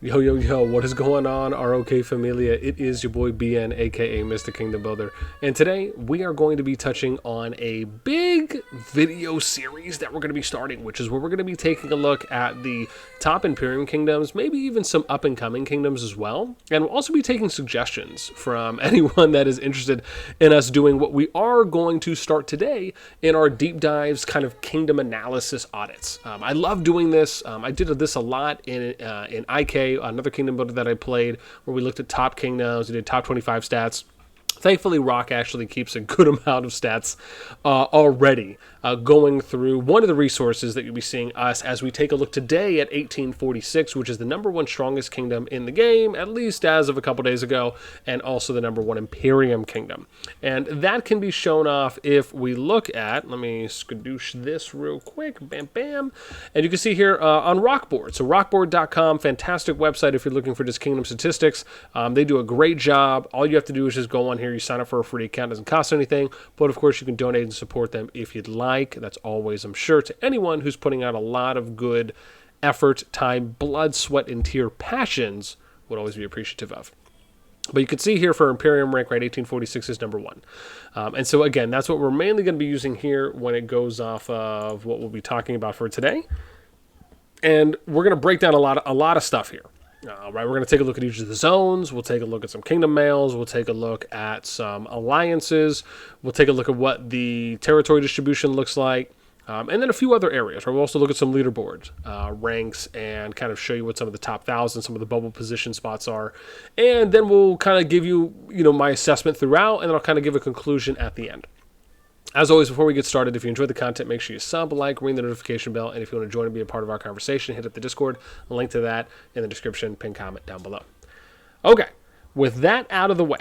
Yo, yo, yo, what is going on, RoK Familia? It is your boy BN, aka Mr. Kingdom Builder, and today we are going to be touching on a big video series that we're going to be starting, which is where we're going to be taking a look at the top Imperium kingdoms, maybe even some up-and-coming kingdoms as well, and we'll also be taking suggestions from anyone that is interested in us doing what we are going to start today in our deep dives kind of kingdom analysis audits. I love doing this. I did this a lot in IK, another kingdom builder that I played, where we looked at top kingdoms, we did top 25 stats. Thankfully, RoK actually keeps a good amount of stats already going through one of the resources that you'll be seeing us as we take a look today at 1846, which is the #1 strongest kingdom in the game, at least as of a couple days ago, and also the #1 Imperium kingdom. And that can be shown off if we look at, let me skadoosh this real quick, bam, bam, and you can see here on RoKboard. So rockboard.com, fantastic website if you're looking for just kingdom statistics. They do a great job. All you have to do is just go on here, you sign up for a free account, it doesn't cost anything, but of course you can donate and support them if you'd like. That's always, I'm sure, to anyone who's putting out a lot of good effort, time, blood, sweat, and tear passions would always be appreciative of. But you can see here for Imperium rank, right, 1846 is #1. And so again, that's what we're mainly going to be using here when it goes off of what we'll be talking about for today. And we're going to break down a lot of stuff here. Right, we're going to take a look at each of the zones. We'll take a look at some kingdom mails. We'll take a look at some alliances. We'll take a look at what the territory distribution looks like. And then a few other areas. Right? We'll also look at some leaderboard ranks and kind of show you what some of the top 1,000, some of the bubble position spots are. And then we'll kind of give you, my assessment throughout, and then I'll kind of give a conclusion at the end. As always, before we get started, if you enjoyed the content, make sure you sub, like, ring the notification bell, and if you want to join and be a part of our conversation, hit up the Discord. A link to that in the description, pin comment down below. Okay, with that out of the way,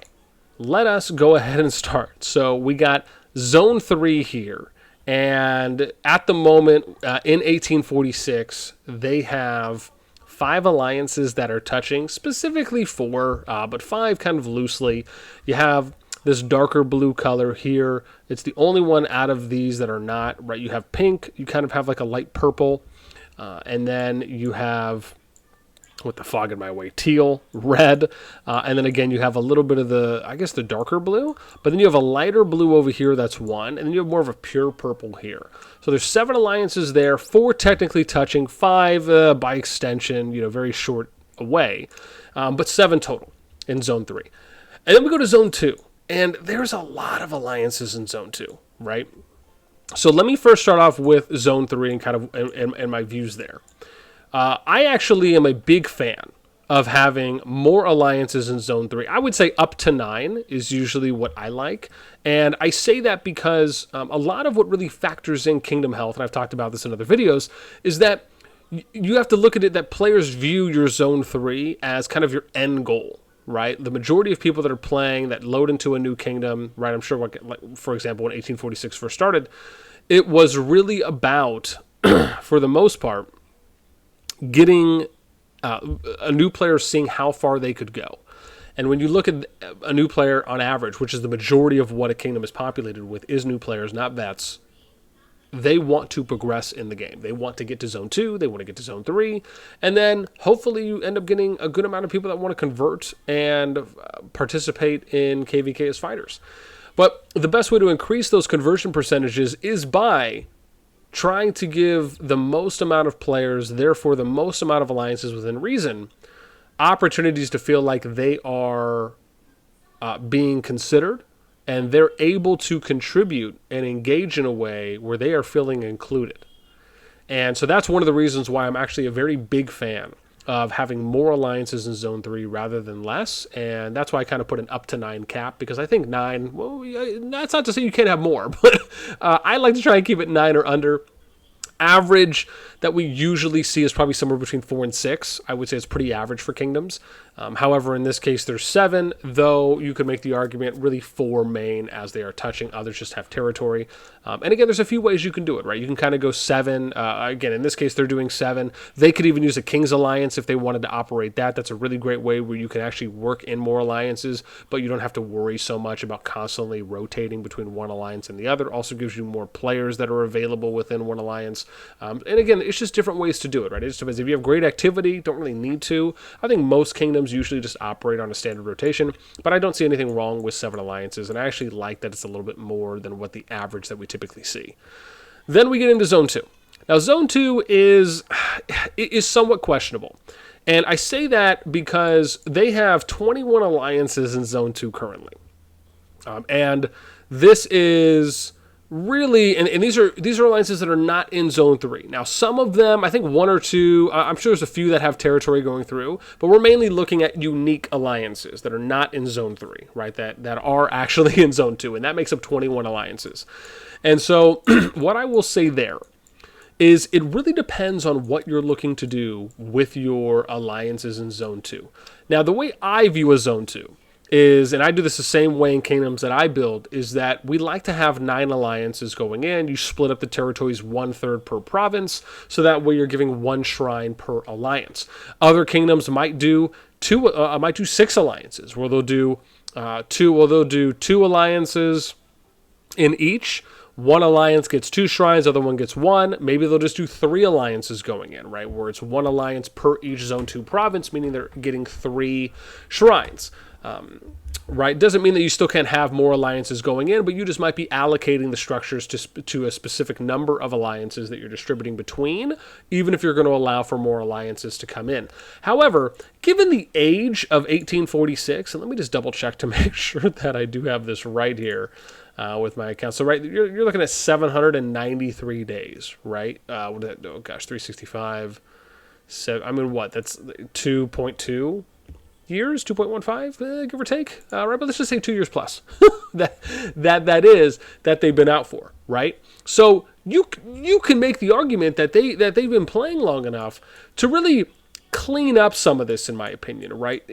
let us go ahead and start. So we got Zone 3 here, and at the moment, in 1846, they have 5 alliances that are touching, specifically 4, but 5 kind of loosely. You have this darker blue color here. It's the only one out of these that are not, right? You have pink, you kind of have like a light purple, and then you have, with the fog in my way, teal, red, and then again you have a little bit of the, I guess the darker blue, but then you have a lighter blue over here, that's 1, and then you have more of a pure purple here. So there's 7 alliances there, 4 technically touching, 5 by extension, very short away, but 7 total in Zone 3. And then we go to Zone 2. And there's a lot of alliances in Zone 2, right? So let me first start off with Zone 3 and kind of and my views there. I actually am a big fan of having more alliances in Zone 3. I would say up to 9 is usually what I like. And I say that because a lot of what really factors in kingdom health, and I've talked about this in other videos, is that you have to look at it that players view your Zone 3 as kind of your end goal. Right, the majority of people that are playing that load into a new kingdom, right? I'm sure, for example, when 1846 first started, it was really about, for the most part, getting a new player seeing how far they could go. And when you look at a new player on average, which is the majority of what a kingdom is populated with, is new players, not vets. They want to progress in the game. They want to get to Zone 2, they want to get to Zone 3, and then hopefully you end up getting a good amount of people that want to convert and participate in KVK as fighters. But the best way to increase those conversion percentages is by trying to give the most amount of players, therefore the most amount of alliances within reason, opportunities to feel like they are being considered, and they're able to contribute and engage in a way where they are feeling included. And so that's one of the reasons why I'm actually a very big fan of having more alliances in Zone 3 rather than less. And that's why I kind of put an up to 9 cap, because I think 9, well, that's not to say you can't have more, but I like to try and keep it 9 or under. Average that we usually see is probably somewhere between 4 and 6. I would say it's pretty average for kingdoms. However, in this case, there's 7, though you could make the argument really 4 main as they are touching. Others just have territory. And again, there's a few ways you can do it, right? You can kind of go 7. Again, in this case, they're doing 7. They could even use a King's Alliance if they wanted to operate that. That's a really great way where you can actually work in more alliances, but you don't have to worry so much about constantly rotating between one alliance and the other. Also gives you more players that are available within one alliance. And again, it's just different ways to do it, right? It just depends. If you have great activity, don't really need to. I think most kingdoms usually just operate on a standard rotation, but I don't see anything wrong with 7 alliances, and I actually like that it's a little bit more than what the average that we typically see. Then we get into Zone 2. Now, Zone 2 is somewhat questionable. And I say that because they have 21 alliances in Zone 2 currently. And this is really, and these are alliances that are not in Zone 3. Now, some of them, I think 1 or 2, I'm sure there's a few that have territory going through, but we're mainly looking at unique alliances that are not in Zone 3, right? That are actually in Zone 2, and that makes up 21 alliances. And so what I will say there is it really depends on what you're looking to do with your alliances in Zone 2. Now, the way I view a Zone 2 is, and I do this the same way in kingdoms that I build, is that we like to have 9 alliances going in. You split up the territories 1/3 per province, so that way you're giving 1 shrine per alliance. Other kingdoms might do 6 alliances, where they'll do 2 alliances in each. 1 alliance gets 2 shrines, other one gets 1. Maybe they'll just do 3 alliances going in, right? Where it's 1 alliance per each Zone 2 province, meaning they're getting 3 shrines. Right? Doesn't mean that you still can't have more alliances going in, but you just might be allocating the structures to a specific number of alliances that you're distributing between, even if you're going to allow for more alliances to come in. However, given the age of 1846, and let me just double check to make sure that I do have this right here, with my account. So, right, you're looking at 793 days, right? Oh gosh, 365. I mean, what? That's 2.2 years, 2.15, give or take. Right, but let's just say 2 years plus. that is that they've been out for, right? So you can make the argument that they've been playing long enough to really clean up some of this, in my opinion, right?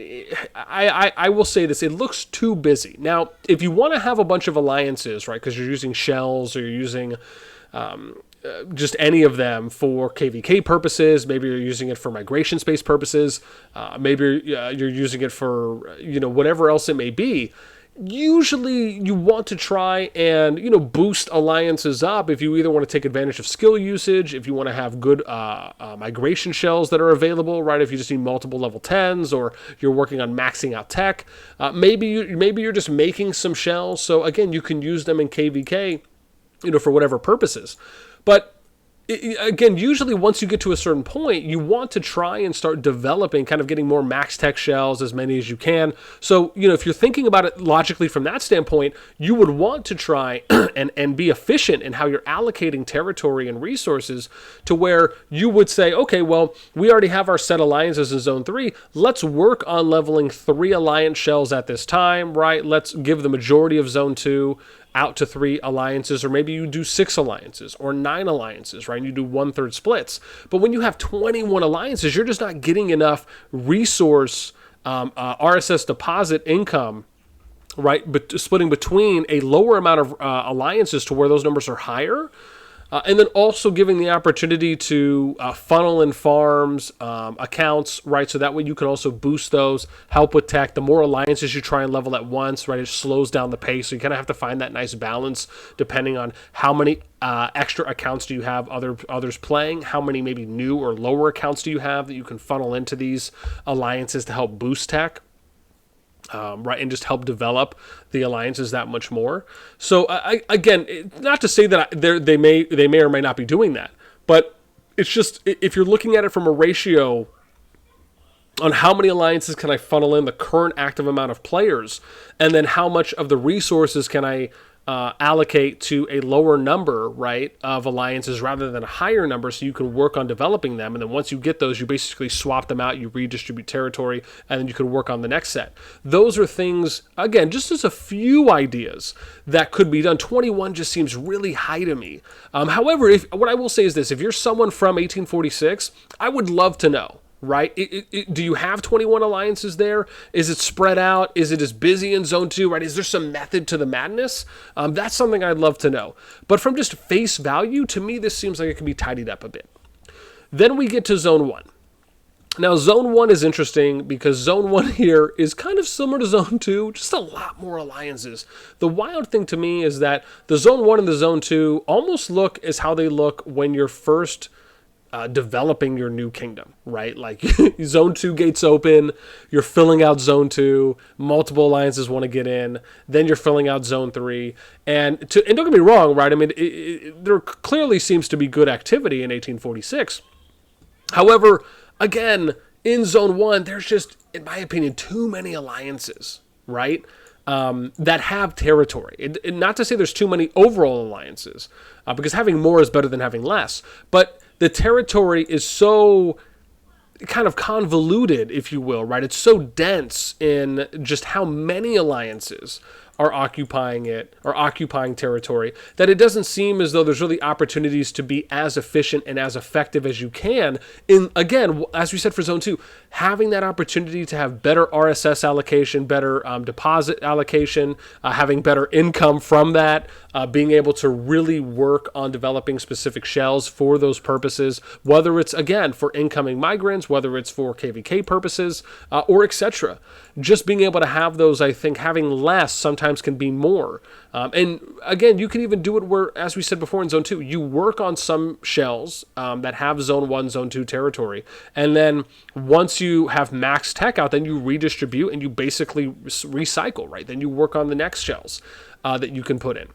I will say this, it looks too busy. Now, if you want to have a bunch of alliances, right, because you're using shells or you're using just any of them for KVK purposes, maybe you're using it for migration space purposes, maybe you're using it for, whatever else it may be, usually you want to try and, boost alliances up if you either want to take advantage of skill usage, if you want to have good migration shells that are available, right? If you just need multiple level 10s, or you're working on maxing out tech, maybe you're just making some shells. So again, you can use them in KVK, for whatever purposes. But again, usually once you get to a certain point, you want to try and start developing, kind of getting more max tech shells, as many as you can. So, if you're thinking about it logically from that standpoint, you would want to try and be efficient in how you're allocating territory and resources, to where you would say, okay, well, we already have our set alliances in Zone 3. Let's work on leveling 3 alliance shells at this time, right? Let's give the majority of Zone 2 out to 3 alliances, or maybe you do 6 alliances or 9 alliances, right? And you do 1/3 splits. But when you have 21 alliances, you're just not getting enough resource, RSS deposit income, right? But splitting between a lower amount of alliances to where those numbers are higher. And then also giving the opportunity to funnel in farms, accounts, right? So that way you can also boost those, help with tech. The more alliances you try and level at once, right, it slows down the pace. So you kind of have to find that nice balance depending on how many extra accounts do you have others playing, how many maybe new or lower accounts do you have that you can funnel into these alliances to help boost tech. Right, and just help develop the alliances that much more. So again, not to say that they may or may not be doing that, but it's just, if you're looking at it from a ratio on how many alliances can I funnel in the current active amount of players, and then how much of the resources can I allocate to a lower number, right, of alliances rather than a higher number, so you can work on developing them. And then once you get those, you basically swap them out, you redistribute territory, and then you can work on the next set. Those are things, again, just as a few ideas that could be done. 21 just seems really high to me. However, what I will say is this: if you're someone from 1846, I would love to know. Right? Do you have 21 alliances there? Is it spread out? Is it as busy in Zone 2? Right? Is there some method to the madness? That's something I'd love to know. But from just face value, to me, this seems like it can be tidied up a bit. Then we get to Zone 1. Now, Zone 1 is interesting because Zone 1 here is kind of similar to Zone 2, just a lot more alliances. The wild thing to me is that the Zone 1 and the Zone 2 almost look as how they look when you're first developing your new kingdom, right? Like Zone 2 gates open, you're filling out Zone 2, multiple alliances want to get in, then you're filling out Zone 3. And don't get me wrong, right? I mean, there clearly seems to be good activity in 1846. However, again, in Zone 1, there's just, in my opinion, too many alliances, right? That have territory. Not to say there's too many overall alliances, because having more is better than having less. But the territory is so kind of convoluted, if you will, right? It's so dense in just how many alliances are occupying it, or occupying territory, that it doesn't seem as though there's really opportunities to be as efficient and as effective as you can. In, again, as we said for Zone 2, having that opportunity to have better RSS allocation, better deposit allocation, having better income from that, being able to really work on developing specific shells for those purposes, whether it's, again, for incoming migrants, whether it's for KVK purposes, or etc. Just being able to have those, I think, having less sometimes can be more. And again, you can even do it where, as we said before in Zone 2, you work on some shells that have Zone 1, Zone 2 territory. And then once you have max tech out, then you redistribute and you basically recycle, right? Then you work on the next shells that you can put in.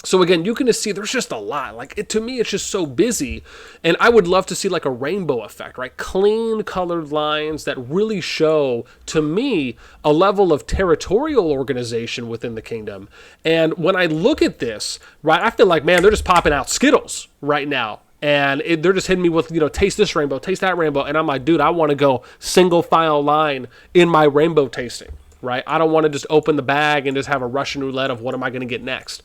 So again, you can just see there's just a lot. Like, to me, it's just so busy. And I would love to see like a rainbow effect, right? Clean colored lines that really show, to me, a level of territorial organization within the kingdom. And when I look at this, right, I feel like, man, they're just popping out Skittles right now. And they're just hitting me with, taste this rainbow, taste that rainbow. And I'm like, dude, I want to go single file line in my rainbow tasting. Right? I don't want to just open the bag and just have a Russian roulette of what am I going to get next.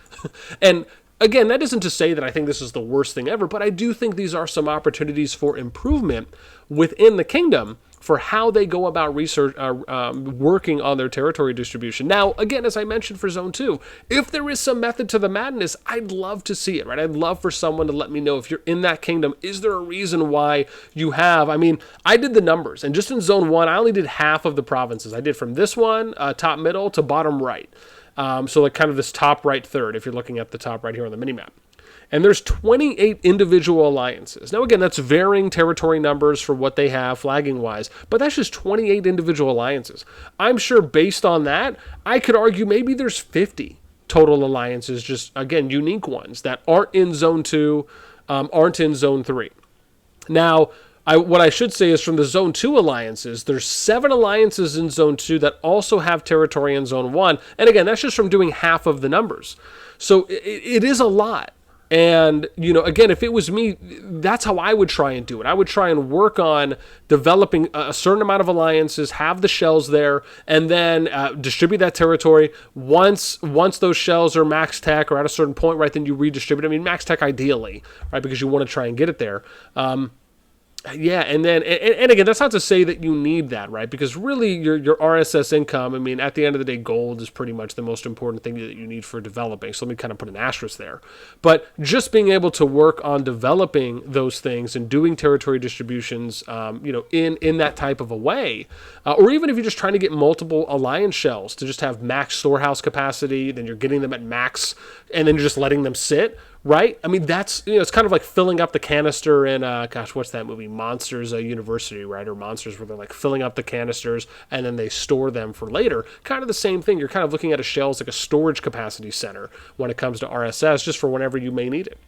And again, that isn't to say that I think this is the worst thing ever, but I do think these are some opportunities for improvement within the kingdom for how they go about research, working on their territory distribution. Now, again, as I mentioned for Zone 2, if there is some method to the madness, I'd love to see it, right? I'd love for someone to let me know if you're in that kingdom, is there a reason why you have, I mean, I did the numbers, and just in Zone 1, I only did half of the provinces. I did from this one, top middle, to bottom right. So like kind of this top right third, if you're looking at the top right here on the minimap. And there's 28 individual alliances. Now, again, that's varying territory numbers for what they have flagging-wise, but that's just 28 individual alliances. I'm sure based on that, I could argue maybe there's 50 total alliances, just, again, unique ones that aren't in Zone 2, aren't in Zone 3. Now, what I should say is from the Zone 2 alliances, there's 7 alliances in Zone 2 that also have territory in Zone 1. And again, that's just from doing half of the numbers. So it is a lot. And, again, if it was me, that's how I would try and do it. I would try and work on developing a certain amount of alliances, have the shells there, and then distribute that territory. Once those shells are max tech or at a certain point, right, then you redistribute. I mean, max tech ideally, right, because you want to try and get it there. Yeah, and then, and again, that's not to say that you need that, right? Because really, your RSS income, I mean, at the end of the day, gold is pretty much the most important thing that you need for developing. So let me kind of put an asterisk there. But just being able to work on developing those things and doing territory distributions, in that type of a way, or even if you're just trying to get multiple alliance shells to just have max storehouse capacity, then you're getting them at max, and then you're just letting them sit. Right? I mean, that's, it's kind of like filling up the canister in, what's that movie? Monsters University, right? Or Monsters, where they're like filling up the canisters and then they store them for later. Kind of the same thing. You're kind of looking at a shell as like a storage capacity center when it comes to RSS, just for whenever you may need it.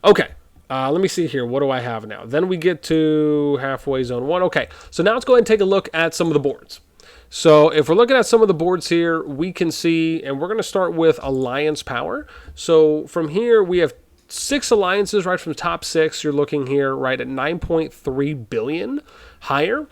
Okay. Let me see here. What do I have now? Then we get to halfway Zone 1. Okay. So now let's go ahead and take a look at some of the boards. So if we're looking at some of the boards here, we can see, and we're going to start with alliance power. So from here, we have 6 alliances, right from the top 6. You're looking here, right, at 9.3 billion higher.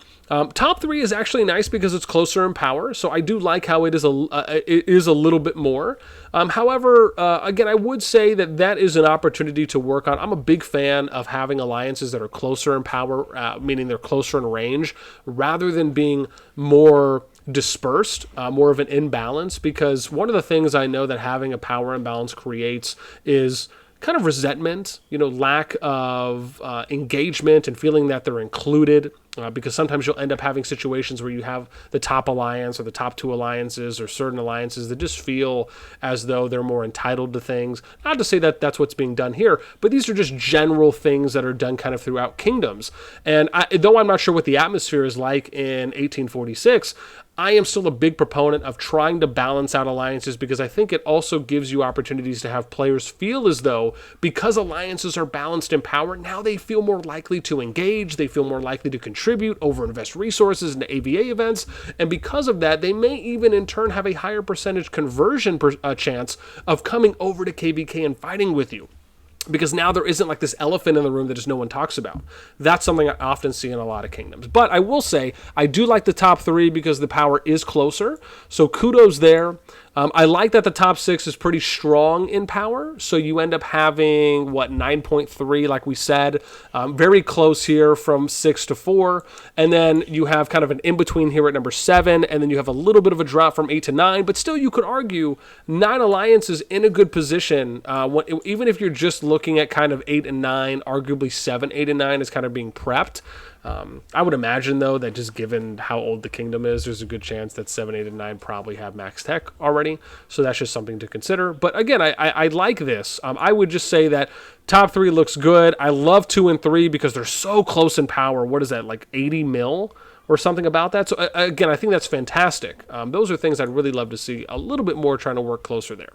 Top 3 is actually nice because it's closer in power. So I do like how it is a little bit more. However, again, I would say that is an opportunity to work on. I'm a big fan of having alliances that are closer in power, meaning they're closer in range, rather than being more dispersed, more of an imbalance, because one of the things I know that having a power imbalance creates is kind of resentment, lack of engagement and feeling that they're included. Because sometimes you'll end up having situations where you have the top alliance or the top two alliances or certain alliances that just feel as though they're more entitled to things. Not to say that that's what's being done here, but these are just general things that are done kind of throughout kingdoms. And though I'm not sure what the atmosphere is like in 1846, I am still a big proponent of trying to balance out alliances because I think it also gives you opportunities to have players feel as though because alliances are balanced in power, now they feel more likely to engage, they feel more likely to contribute, over-invest resources into AVA events, and because of that, they may even in turn have a higher percentage conversion chance of coming over to KVK and fighting with you. Because now there isn't like this elephant in the room that just no one talks about. That's something I often see in a lot of kingdoms. But I will say, I do like the top three because the power is closer. So kudos there. I like that the top six is pretty strong in power. So you end up having, 9.3, like we said. Very close here from 6 to 4. And then you have kind of an in-between here at number 7. And then you have a little bit of a drop from 8 to 9. But still, you could argue 9 alliances in a good position. Even if you're just looking at kind of 8 and 9, arguably 7, 8, and 9 is kind of being prepped. I would imagine, though, that just given how old the kingdom is, there's a good chance that 7, 8, and 9 probably have max tech already. So that's just something to consider. But again, I like this. I would just say that top 3 looks good. I love 2 and 3 because they're so close in power. What is that, like 80 mil or something about that? So again, I think that's fantastic. Those are things I'd really love to see a little bit more trying to work closer there.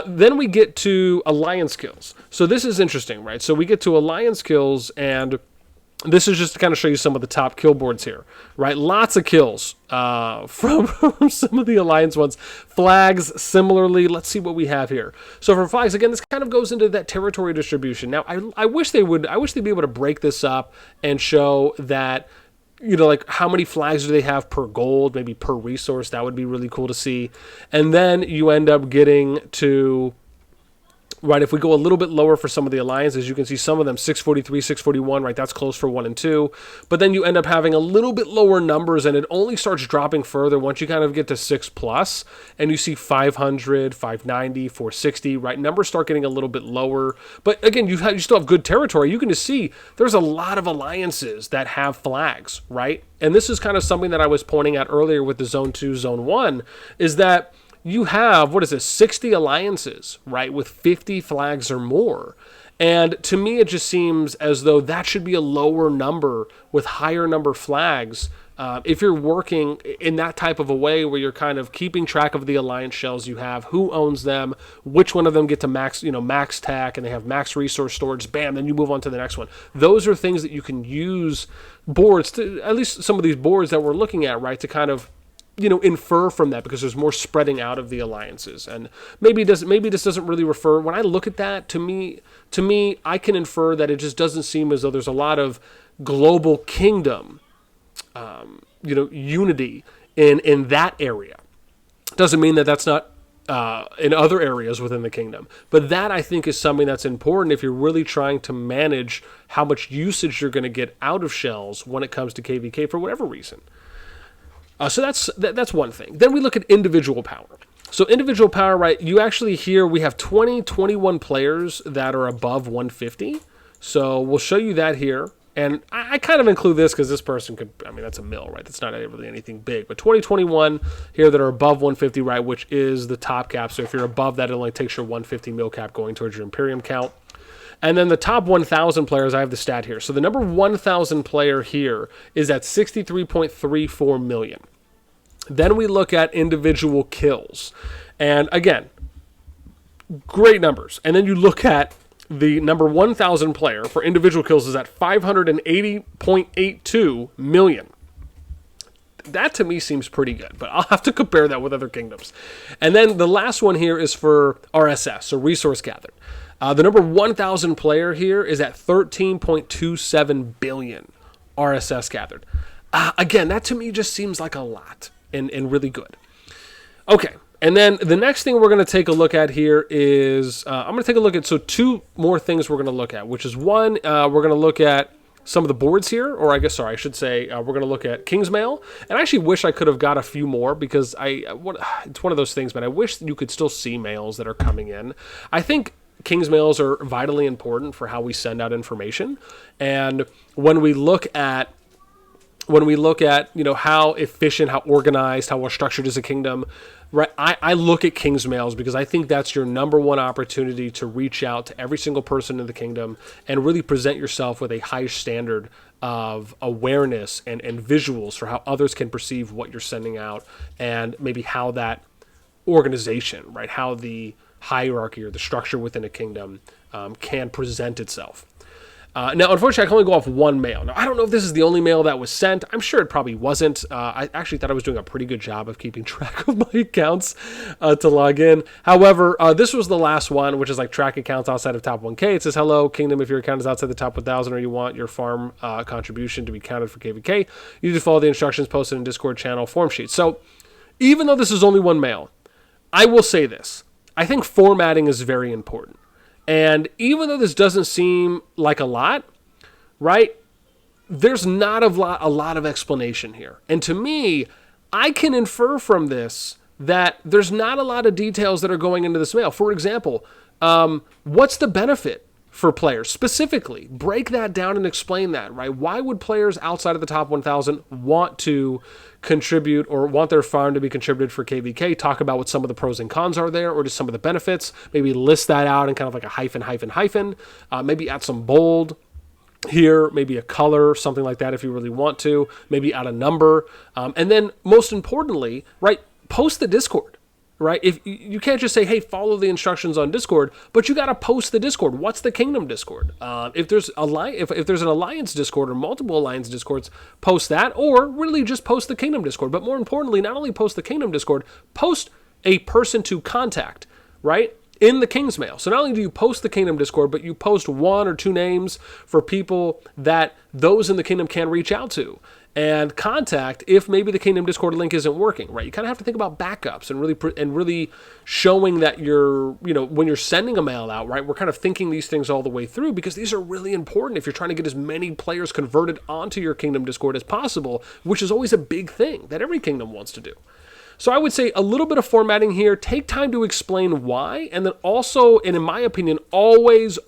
Then we get to alliance kills. So this is interesting, right? So we get to alliance kills, and this is just to kind of show you some of the top kill boards here, right? Lots of kills from some of the alliance ones. Flags, similarly, let's see what we have here. So for flags, again, this kind of goes into that territory distribution. Now, I wish they'd be able to break this up and show that, like how many flags do they have per gold, maybe per resource. That would be really cool to see. And then you end up getting to, right, if we go a little bit lower for some of the alliances, you can see some of them 643, 641, right? That's close for 1 and 2. But then you end up having a little bit lower numbers, and it only starts dropping further once you kind of get to 6+, and you see 500, 590, 460, right? Numbers start getting a little bit lower. But again, you still have good territory. You can just see there's a lot of alliances that have flags, right? And this is kind of something that I was pointing out earlier with the Zone 2, Zone 1, is that you have, 60 alliances, right, with 50 flags or more. And to me, it just seems as though that should be a lower number with higher number flags. If you're working in that type of a way where you're kind of keeping track of the alliance shells you have, who owns them, which one of them get to max tech, and they have max resource storage, bam, then you move on to the next one. Those are things that you can use boards, to, at least some of these boards that we're looking at, right, to kind of infer from that, because there's more spreading out of the alliances. And maybe this doesn't really refer, when I look at that, to me, I can infer that it just doesn't seem as though there's a lot of global kingdom, unity in that area. Doesn't mean that that's not in other areas within the kingdom. But that, I think, is something that's important if you're really trying to manage how much usage you're going to get out of shells when it comes to KVK for whatever reason. So that's one thing. Then we look at individual power. So individual power, right, you actually here we have 21 players that are above 150. So we'll show you that here. And I kind of include this because this person could, that's a mil, right? That's not really anything big. But 21 here that are above 150, right, which is the top cap. So if you're above that, it only takes your 150 mil cap going towards your Imperium count. And then the top 1,000 players, I have the stat here. So the number 1,000 player here is at 63.34 million. Then we look at individual kills. And again, great numbers. And then you look at the number 1,000 player for individual kills is at 580.82 million. That to me seems pretty good, but I'll have to compare that with other kingdoms. And then the last one here is for RSS, so resource gathered. The number 1,000 player here is at 13.27 billion RSS gathered. Again, that to me just seems like a lot and really good. Okay, and then the next thing we're going to take a look at here is, I'm going to take a look at, so 2 more things we're going to look at, which is one, we're going to look at some of the boards here, or I should say, we're going to look at King's Mail. And I actually wish I could have got a few more because it's one of those things, man. I wish you could still see mails that are coming in. I think King's mails are vitally important for how we send out information. And when we look at how efficient, how organized, how well structured is a kingdom, right? I look at King's mails because I think that's your number one opportunity to reach out to every single person in the kingdom and really present yourself with a high standard of awareness and visuals for how others can perceive what you're sending out, and maybe how that organization, right, how the hierarchy or the structure within a kingdom can present itself. Now, unfortunately, I can only go off one mail. Now, I don't know if this is the only mail that was sent. I'm sure it probably wasn't. I actually thought I was doing a pretty good job of keeping track of my accounts to log in. However, this was the last one, which is like track accounts outside of top 1K. It says, hello, Kingdom, if your account is outside the top 1,000 or you want your farm contribution to be counted for KVK, you need to follow the instructions posted in Discord channel form sheet. So even though this is only one mail, I will say this. I think formatting is very important. And even though this doesn't seem like a lot, right, there's not a lot of explanation here. And to me, I can infer from this that there's not a lot of details that are going into this mail. For example, what's the benefit for players specifically? Break that down and explain that, right? Why would players outside of the top 1,000 want to contribute or want their farm to be contributed for KVK? Talk about what some of the pros and cons are there, or just some of the benefits. Maybe list that out in kind of like a hyphen. Maybe add some bold here, maybe a color, something like that if you really want to. Maybe add a number. And then most importantly, right, post the Discord. Right? If you can't just say, hey, follow the instructions on Discord, but you got to post the Discord. What's the Kingdom Discord? If there's an Alliance Discord or multiple Alliance Discords, post that, or really just post the Kingdom Discord. But more importantly, not only post the Kingdom Discord, post a person to contact, right, in the King's Mail. So not only do you post the Kingdom Discord, but you post 1 or 2 names for people that those in the Kingdom can reach out to and contact if maybe the Kingdom Discord link isn't working, right? You kind of have to think about backups and really showing that when you're sending a mail out, right, we're kind of thinking these things all the way through, because these are really important if you're trying to get as many players converted onto your Kingdom Discord as possible, which is always a big thing that every kingdom wants to do. So I would say a little bit of formatting here. Take time to explain why, and then also, and in my opinion, always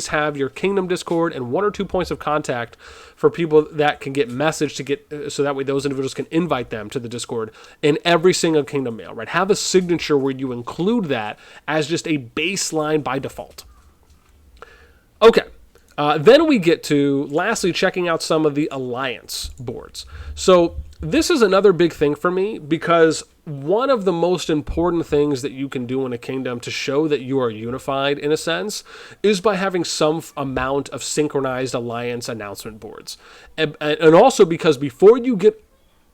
have your Kingdom Discord and 1 or 2 points of contact for people that can get messaged to get, so that way those individuals can invite them to the Discord in every single Kingdom mail, right? Have a signature where you include that as just a baseline by default. Okay. Then we get to, lastly, checking out some of the Alliance boards. So this is another big thing for me, because one of the most important things that you can do in a kingdom to show that you are unified, in a sense, is by having some amount of synchronized Alliance announcement boards. And also because before you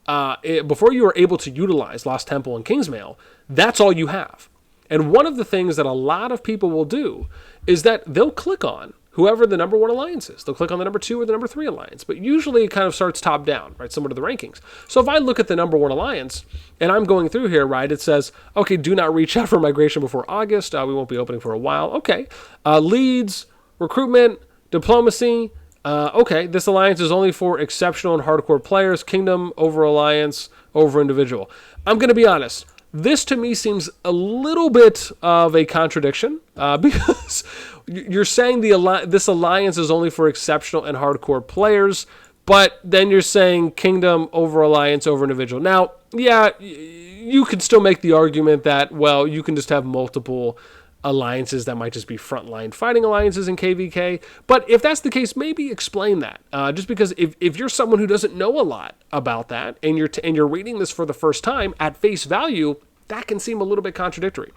are able to utilize Lost Temple and King's Mail, that's all you have. And one of the things that a lot of people will do is that they'll click on whoever the number 1 alliance is. They'll click on the number 2 or the number 3 alliance. But usually it kind of starts top down, right, similar to the rankings. So if I look at the number 1 alliance, and I'm going through here, right, it says, okay, do not reach out for migration before August. We won't be opening for a while. Okay. Leads, recruitment, diplomacy. Okay, this alliance is only for exceptional and hardcore players. Kingdom over alliance over individual. I'm going to be honest. This to me seems a little bit of a contradiction, because you're saying this alliance is only for exceptional and hardcore players, but then you're saying Kingdom over alliance over individual. Now, yeah, you could still make the argument that, well, you can just have multiple alliances that might just be frontline fighting alliances in KVK. But if that's the case, maybe explain that. Just because if you're someone who doesn't know a lot about that, and you're reading this for the first time, at face value, that can seem a little bit contradictory.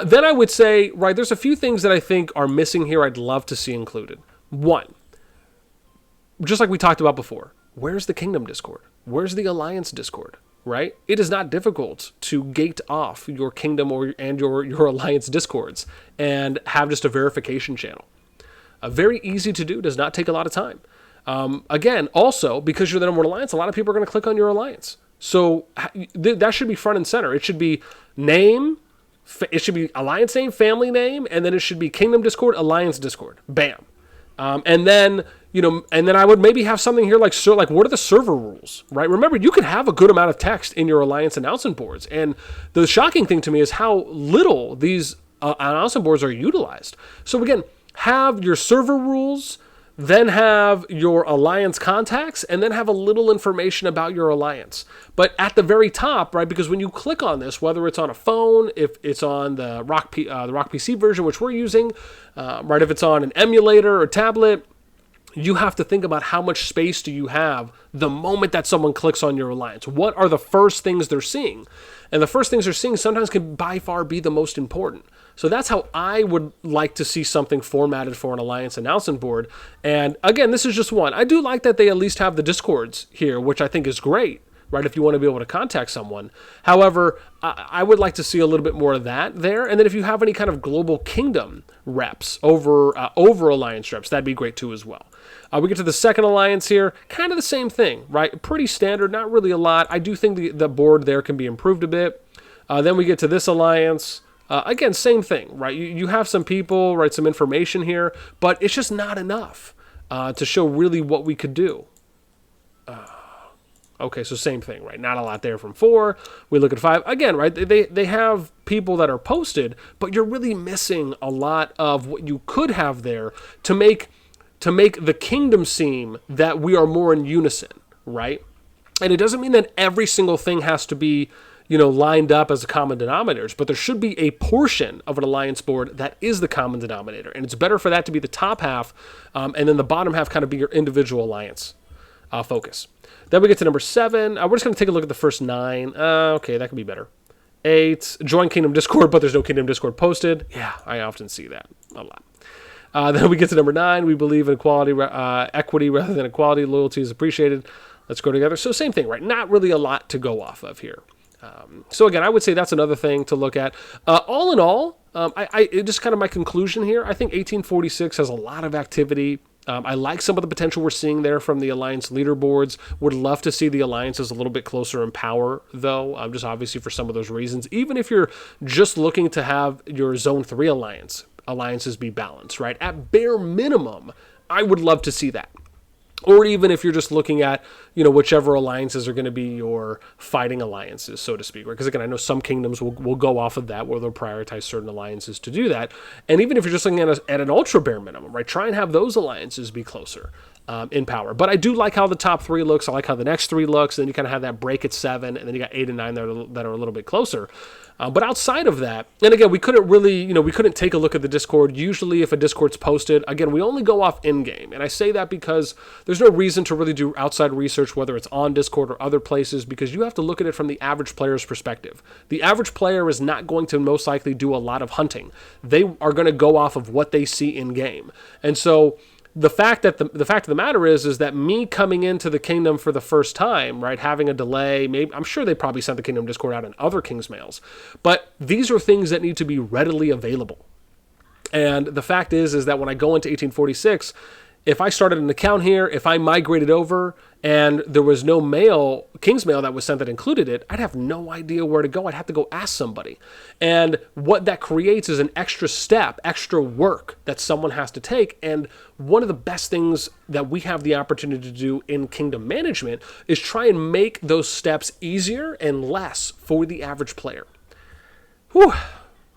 Then I would say, right, there's a few things that I think are missing here I'd love to see included. 1, just like we talked about before, where's the Kingdom Discord? Where's the Alliance Discord? Right? It is not difficult to gate off your Kingdom and your Alliance Discords and have just a verification channel. Very easy to do, does not take a lot of time. Again, also, because you're the number 1 alliance, a lot of people are going to click on your alliance. So that should be front and center. It should be name, it should be alliance name, family name, and then it should be Kingdom Discord, Alliance Discord. Bam. And then I would maybe have something here like what are the server rules, right? Remember, you can have a good amount of text in your Alliance announcement boards. And the shocking thing to me is how little these announcement boards are utilized. So again, have your server rules, then have your alliance contacts, and then have a little information about your alliance. But at the very top, right, because when you click on this, whether it's on a phone, if it's on the RoK PC version, which we're using, right, if it's on an emulator or tablet, you have to think about how much space do you have the moment that someone clicks on your alliance. What are the first things they're seeing? And the first things they're seeing sometimes can by far be the most important. So that's how I would like to see something formatted for an alliance announcement board. And again, this is just one. I do like that they at least have the Discords here, which I think is great, right, if you want to be able to contact someone. However, I would like to see a little bit more of that there. And then if you have any kind of global kingdom reps over alliance reps, that'd be great too as well. We get to the second alliance here, kind of the same thing, right? Pretty standard, not really a lot. I do think the board there can be improved a bit. Then we get to this alliance. Again, same thing, right? You have some people, right, some information here, but it's just not enough to show really what we could do. Okay, so same thing, right? Not a lot there from 4. We look at 5. Again, right, they have people that are posted, but you're really missing a lot of what you could have there to make the kingdom seem that we are more in unison, right? And it doesn't mean that every single thing has to be, lined up as a common denominators, but there should be a portion of an alliance board that is the common denominator. And it's better for that to be the top half, and then the bottom half kind of be your individual alliance focus. Then we get to number 7. We're just going to take a look at the first 9. Okay, that could be better. 8, join Kingdom Discord, but there's no Kingdom Discord posted. Yeah, I often see that a lot. Then we get to number 9. We believe in equity rather than equality. Loyalty is appreciated. Let's go together. So same thing, right? Not really a lot to go off of here. So again, I would say that's another thing to look at. All in all, it just kind of my conclusion here. I think 1846 has a lot of activity. I like some of the potential we're seeing there from the alliance leaderboards. Would love to see the alliances a little bit closer in power, though, just obviously for some of those reasons. Even if you're just looking to have your Zone 3 alliances be balanced, right? At bare minimum, I would love to see that. Or even if you're just looking at, whichever alliances are going to be your fighting alliances, so to speak. Right? Because again, I know some kingdoms will go off of that, where they'll prioritize certain alliances to do that. And even if you're just looking at an ultra bare minimum, right, try and have those alliances be closer in power. But I do like how the top 3 looks. I like how the next 3 looks. And then you kind of have that break at 7, and then you got 8 and 9 that are a little bit closer. But outside of that, and again, we couldn't really, we couldn't take a look at the Discord. Usually if a Discord's posted, again, we only go off in-game. And I say that because there's no reason to really do outside research, whether it's on Discord or other places, because you have to look at it from the average player's perspective. The average player is not going to most likely do a lot of hunting. They are going to go off of what they see in-game. And so the fact of the matter is that me coming into the kingdom for the first time, right, having a delay, maybe I'm sure they probably sent the kingdom Discord out in other King's Mails, but these are things that need to be readily available. And the fact is that when I go into 1846, if I started an account here, if I migrated over and there was no King's Mail that was sent that included it, I'd have no idea where to go. I'd have to go ask somebody. And what that creates is an extra step, extra work that someone has to take. And one of the best things that we have the opportunity to do in kingdom management is try and make those steps easier and less for the average player. Whew.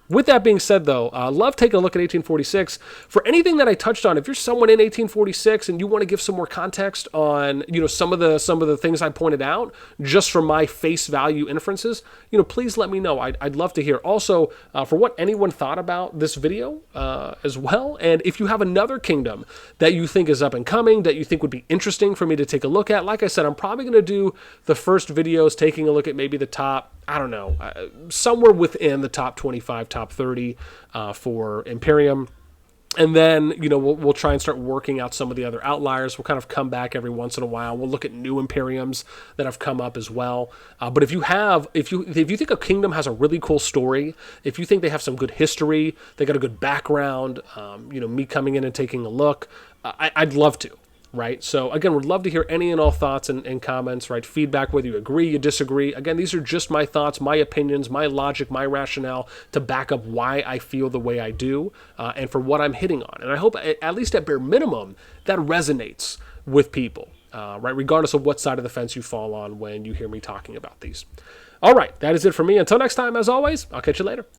With that being said, though, love taking a look at 1846. For anything that I touched on, if you're someone in 1846 and you want to give some more context on, some of the things I pointed out, just from my face value inferences, please let me know. I'd love to hear. Also, for what anyone thought about this video as well, and if you have another kingdom that you think is up and coming, that you think would be interesting for me to take a look at, like I said, I'm probably going to do the first videos taking a look at maybe the top, I don't know, somewhere within the top 25, top 30 for Imperium. And then, we'll try and start working out some of the other outliers. We'll kind of come back every once in a while. We'll look at new Imperiums that have come up as well. But if you think a kingdom has a really cool story, if you think they have some good history, they got a good background, me coming in and taking a look, I'd love to. Right? So again, would love to hear any and all thoughts and comments, right? Feedback, whether you agree, you disagree. Again, these are just my thoughts, my opinions, my logic, my rationale to back up why I feel the way I do and for what I'm hitting on. And I hope, at least at bare minimum, that resonates with people, right? Regardless of what side of the fence you fall on when you hear me talking about these. All right, that is it for me. Until next time, as always, I'll catch you later.